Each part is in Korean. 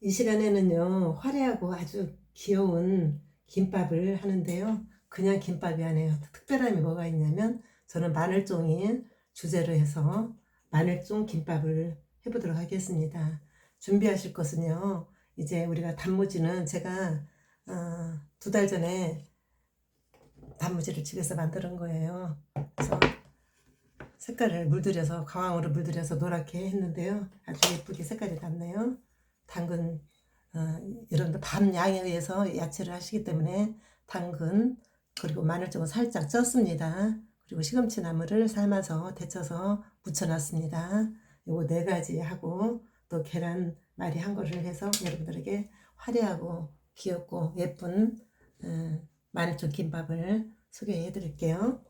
이 시간에는요, 화려하고 아주 귀여운 김밥을 하는데요. 그냥 김밥이 아니에요. 특별함이 뭐가 있냐면, 저는 마늘종이 주재로 해서 마늘종 김밥을 해보도록 하겠습니다. 준비하실 것은요, 이제 우리가 단무지는 제가 2달 전에 단무지를 집에서 만드는 거예요. 그래서 색깔을 물들여서, 광황으로 물들여서 노랗게 했는데요. 아주 예쁘게 색깔이 났네요. 당근, 이런 반 양에 의해서 야채를 하시기 때문에 당근, 그리고 마늘 좀 살짝 쪘습니다. 그리고 시금치 나물을 삶아서 데쳐서 무쳐놨습니다. 요거 4가지 하고 또 계란 말이 한 거를 해서 여러분들에게 화려하고 귀엽고 예쁜 마늘종 김밥을 소개해 드릴게요.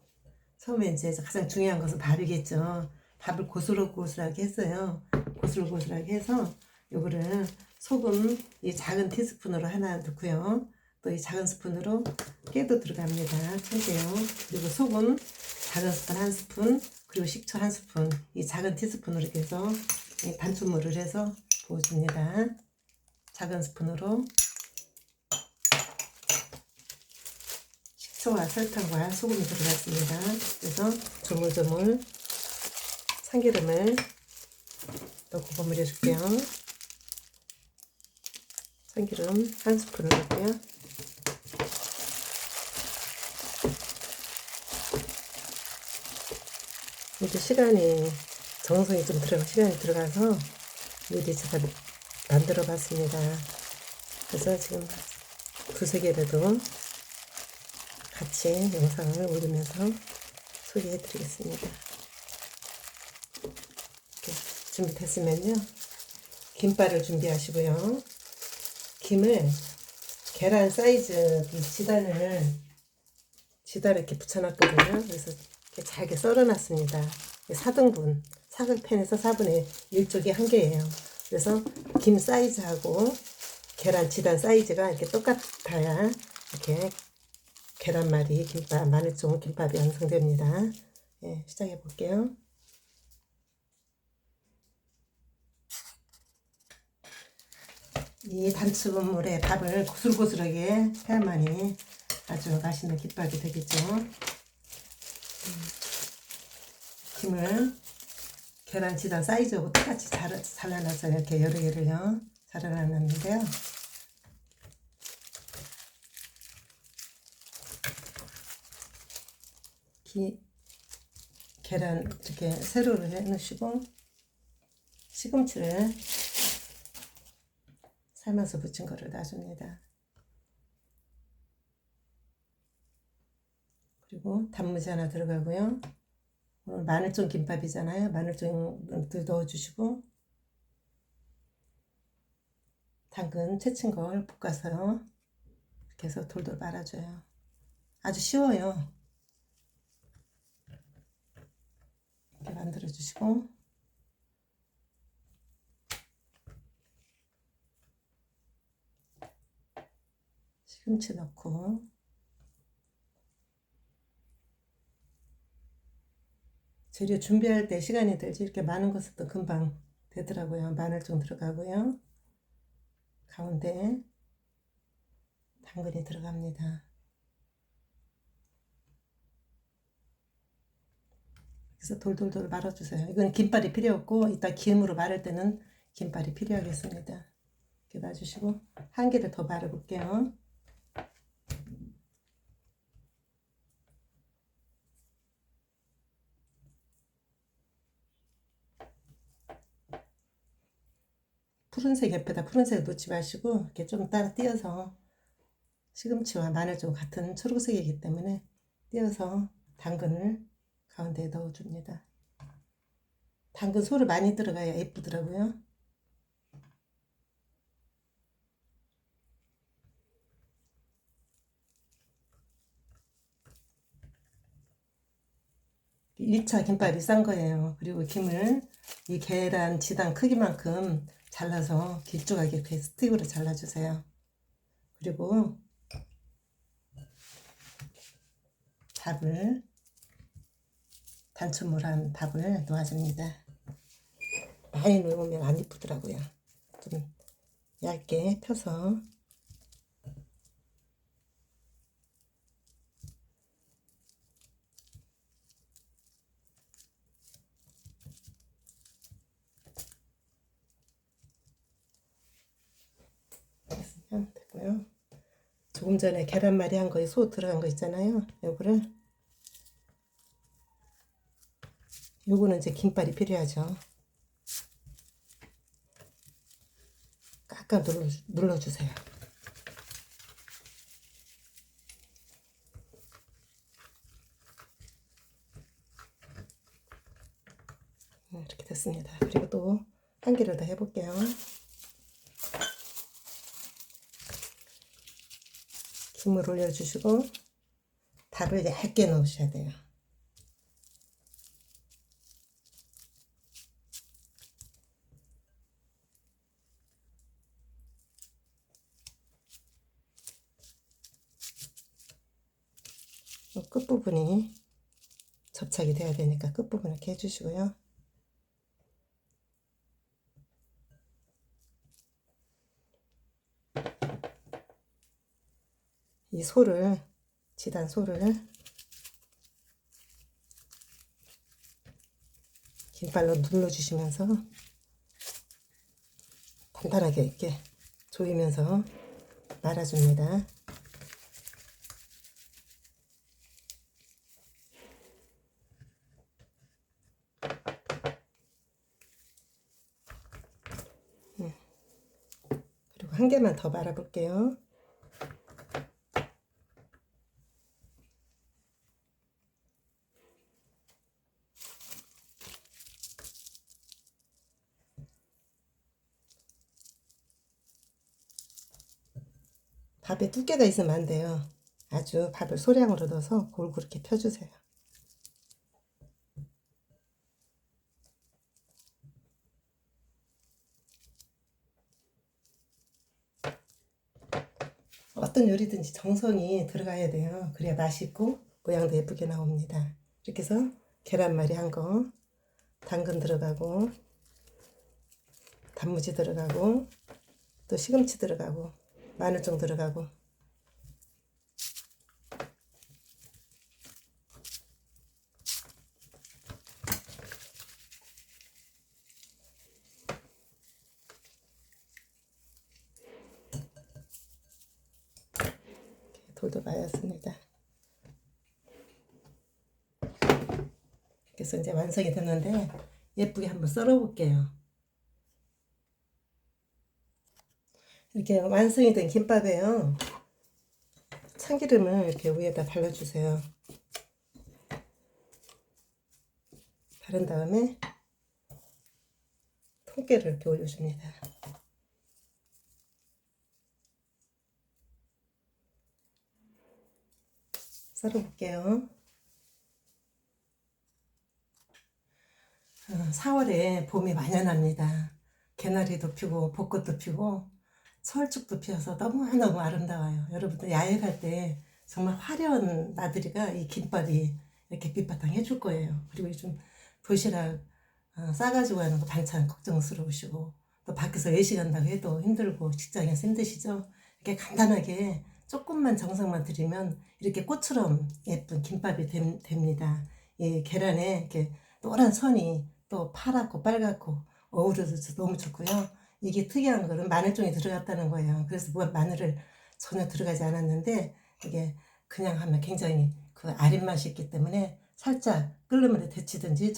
처음에 이제 가장 중요한 것은 밥이겠죠. 밥을 고슬고슬하게 했어요. 고슬고슬하게 해서 요거를 소금 이 작은 티스푼으로 하나 넣고요. 또 이 작은 스푼으로 깨도 들어갑니다. 청개요. 그리고 소금 작은 스푼 1스푼, 그리고 식초 1스푼, 이 작은 티스푼으로 이렇게 해서 단촛물을 해서 부어줍니다. 작은 스푼으로 식초와 설탕과 소금이 들어갔습니다. 그래서 조물조물 참기름을 넣고 버무려 줄게요. 참기름 1스푼을 넣고요. 이제 정성이 좀 시간이 들어가서 미리 제가 만들어 봤습니다. 그래서 지금 2~3개라도 같이 영상을 올리면서 소개해 드리겠습니다. 이렇게 준비됐으면요, 김밥을 준비하시고요. 김을 계란 사이즈 지단을 이렇게 붙여놨거든요. 그래서 이렇게 잘게 썰어놨습니다. 4등분, 사각팬에서 4분의 1쪽이 1개예요. 그래서 김 사이즈하고 계란 지단 사이즈가 이렇게 똑같아야 이렇게 계란말이 김밥, 마늘종 김밥이 완성됩니다. 예, 시작해 볼게요. 이 단추물에 밥을 고슬고슬하게 해야만이 아주 맛있는 김밥이 되겠죠. 김을 계란 지단 사이즈하고 똑같이 잘라놔서 이렇게 여러 개를요 잘라놨는데요. 계란 이렇게 세로로 해 놓으시고 시금치를 삶아서 부친 거를 놔줍니다. 그리고 단무지 하나 들어가고요. 오늘 마늘종 김밥이잖아요. 마늘종도 넣어주시고 당근 채친 걸 볶아서 이렇게 해서 돌돌 말아줘요. 아주 쉬워요. 이렇게 만들어 주시고 시금치 넣고 재료 준비할 때 시간이 들지 이렇게 많은 것은 또 금방 되더라고요. 마늘 좀 들어가고요. 가운데 당근이 들어갑니다. 그래서 돌돌돌 말아주세요. 이건 김발이 필요 없고 이따 김으로 말을 때는 김발이 필요하겠습니다. 이렇게 놔주시고 한 개를 더 말아볼게요. 푸른색 옆에다 푸른색 놓지 마시고 이렇게 좀 따라 띄어서 시금치와 마늘 좀 같은 초록색이기 때문에 띄어서 당근을 가운데에 넣어줍니다. 당근 소를 많이 들어가야 예쁘더라고요. 이 1차 김밥이 싼 거예요. 그리고 김을 이 계란 지단 크기만큼 잘라서 길쭉하게 이렇게 스틱으로 잘라주세요. 그리고 단추물한 밥을 놓아줍니다. 많이 넣으면 안 이쁘더라고요. 좀 얇게 펴서 했으면 되고요. 조금 전에 계란말이 한 거에 소 들어간 거 있잖아요. 요거는 이제 김발이 필요하죠. 깍깍 눌러주세요. 이렇게 됐습니다. 그리고 또 한 개를 더 해볼게요. 김을 올려주시고 밥을 얇게 넣으셔야 돼요. 끝부분이 접착이 돼야 되니까 끝부분 이렇게 해주시고요. 이 소를, 지단 소를 김발로 눌러주시면서 단단하게 이렇게 조이면서 말아줍니다. 그리고 한 개만 더 말아볼게요. 밥에 두께가 있으면 안 돼요. 아주 밥을 소량으로 넣어서 골고루 이렇게 펴주세요. 어떤 요리든지 정성이 들어가야 돼요. 그래야 맛있고 모양도 예쁘게 나옵니다. 이렇게 해서 계란말이 한 거, 당근 들어가고 단무지 들어가고 또 시금치 들어가고 마늘종 들어가고 돌도 말았습니다. 그래서 이제 완성이 됐는데 예쁘게 한번 썰어 볼게요. 이렇게 완성이 된 김밥에요. 참기름을 이렇게 위에다 발라주세요. 바른 다음에 통깨를 이렇게 올려줍니다. 썰어볼게요. 4월에 봄이 만연합니다. 개나리도 피고 벚꽃도 피고 철쭉도 피어서 너무너무 아름다워요. 여러분들 야외 갈 때 정말 화려한 나들이가 이 김밥이 이렇게 빛바탕 해줄 거예요. 그리고 요즘 도시락 싸가지고 하는 거 반찬 걱정스러우시고 또 밖에서 외식 한다고 해도 힘들고 직장에서 힘드시죠? 이렇게 간단하게 조금만 정성만 들이면 이렇게 꽃처럼 예쁜 김밥이 됩니다. 이 계란에 이렇게 노란 선이 또 파랗고 빨갛고 어우러져서 너무 좋고요. 이게 특이한 거는 마늘종이 들어갔다는 거예요. 그래서 마늘을 전혀 들어가지 않았는데 이게 그냥 하면 굉장히 그 아린 맛이 있기 때문에 살짝 끓는 물에 데치든지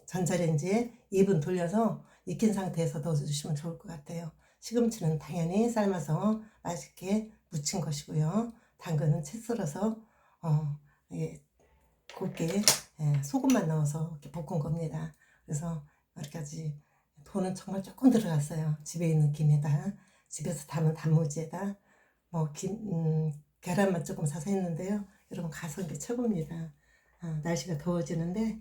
전자레인지에 2분 돌려서 익힌 상태에서 넣어주시면 좋을 것 같아요. 시금치는 당연히 삶아서 맛있게 무친 것이고요. 당근은 채 썰어서 곱게 소금만 넣어서 이렇게 볶은 겁니다. 그래서 여기까지 돈은 정말 조금 들어갔어요. 집에 있는 김에다 집에서 담은 단무지에다 계란만 조금 사서 했는데요. 여러분 가성비 최고입니다. 날씨가 더워지는데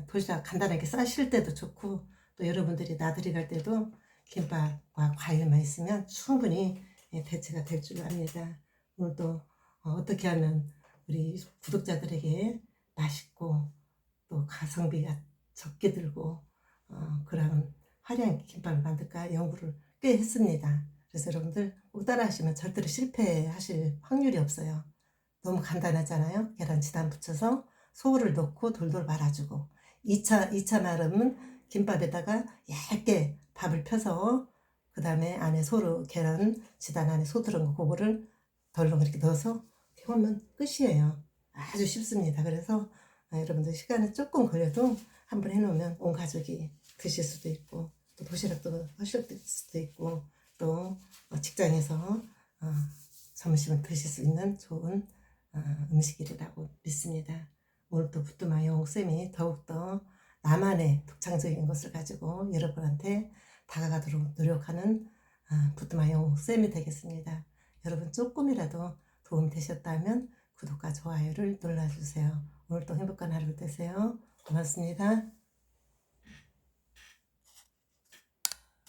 도시락 간단하게 싸실 때도 좋고 또 여러분들이 나들이 갈 때도 김밥과 과일만 있으면 충분히 대체가 될 줄 압니다. 오늘도 어떻게 하면 우리 구독자들에게 맛있고 또 가성비가 적게 들고 그런 화려한 김밥을 만들까 연구를 쉽게 했습니다. 그래서 여러분들 꼭 따라 하시면 절대로 실패하실 확률이 없어요. 너무 간단하잖아요. 계란 지단 붙여서 소를 넣고 돌돌 말아주고 2차 말음은 김밥에다가 얇게 밥을 펴서 그 다음에 안에 소로 계란 지단 안에 소 들은 거 그거를 덜렁 이렇게 넣어서 해보면 끝이에요. 아주 쉽습니다. 그래서 여러분들 시간이 조금 걸려도 한번 해놓으면 온 가족이 드실 수도 있고 또 도시락도 하실 수도 있고 또 직장에서 점심을 드실 수 있는 좋은 음식이라고 믿습니다. 오늘 또 부뚜마용 쌤이 더욱더 나만의 독창적인 것을 가지고 여러분한테 다가가도록 노력하는 부뚜마용 쌤이 되겠습니다. 여러분 조금이라도 도움이 되셨다면 구독과 좋아요를 눌러주세요. 오늘도 행복한 하루 되세요. 고맙습니다.